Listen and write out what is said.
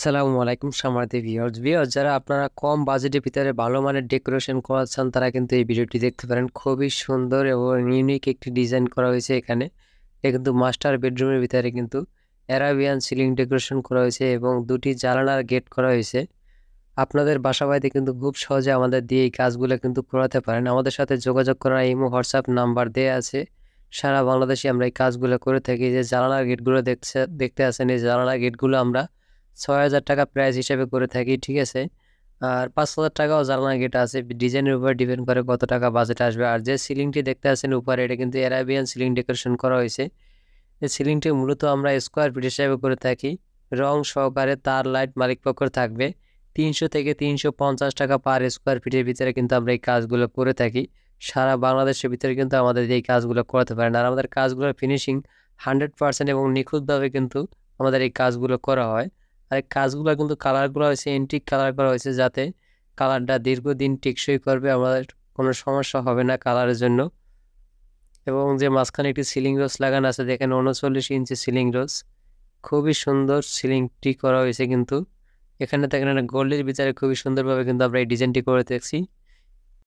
আসসালামু আলাইকুম সম্মানিত ভিউয়ার্স যারা আপনারা কম বাজেটের ভিতরে ভালো মানের ডেকোরেশন করা চান তারা কিন্তু এই ভিডিওটি দেখতে পারেন। খুবই সুন্দর এবং ইউনিক একটি ডিজাইন করা হয়েছে এখানে। এটা কিন্তু মাস্টার বেডরুমের ভিতরে কিন্তু অ্যারাবিয়ান সিলিং ডেকোরেশন করা হয়েছে এবং দুটি জানালার গেট করা হয়েছে। আপনাদের বাসা-বাড়িতে কিন্তু খুব সহজে আমাদের দিয়ে এই কাজগুলো কিন্তু করাতে পারেন। আমাদের সাথে যোগাযোগ করার ইমো, হোয়াটসঅ্যাপ নাম্বার দেয়া আছে। সারা বাংলাদেশে আমরা এই কাজগুলো করে থাকি। যে জানালার গেটগুলো দেখতে আছেন, এই জানালার গেটগুলো আমরা ৳৬,০০০ প্রাইস হিসেবে করে থাকি, ঠিক আছে? আর ৳৫,০০০ জানালার গেট আছে। ডিজাইনের উপর ডিপেন্ড করে কত টাকা বাজেট আসবে। আর যে সিলিংটি দেখতে আছেন উপরে, এটা কিন্তু অ্যারাবিয়ান সিলিং ডেকোরেশন করা হয়েছে। এই সিলিংটি মূলত আমরা স্কোয়ার ফিট হিসাবে করে থাকি। রং সহকারে তার লাইট মালিকপক্ষের থাকবে। ৳৩০০ থেকে ৳৩৫০ পার স্কোয়ার ফিটের ভিতরে কিন্তু আমরা এই কাজগুলো করে থাকি। সারা বাংলাদেশের ভিতরে কিন্তু আমাদের এই কাজগুলো করাতে পারেন। আর আমাদের কাজগুলোর ফিনিশিং 100% এবং নিখুঁতভাবে কিন্তু আমাদের এই কাজগুলো করা হয়। আর এই কাজগুলো কিন্তু কালারগুলো হয়েছে এন্টিক কালার করা হয়েছে, যাতে কালারটা দীর্ঘদিন টেকসই করবে। আমাদের কোনো সমস্যা হবে না কালারের জন্য। এবং যে মাঝখানে একটি সিলিং রোজ লাগানো আছে, দেখেন ৩৯ ইঞ্চি সিলিং রোজ। খুবই সুন্দর সিলিংটি করা হয়েছে কিন্তু। এখানে দেখেন একটা গোল্ডের ভিতরে খুবই সুন্দরভাবে কিন্তু আমরা এই ডিজাইনটি করে দেখছি।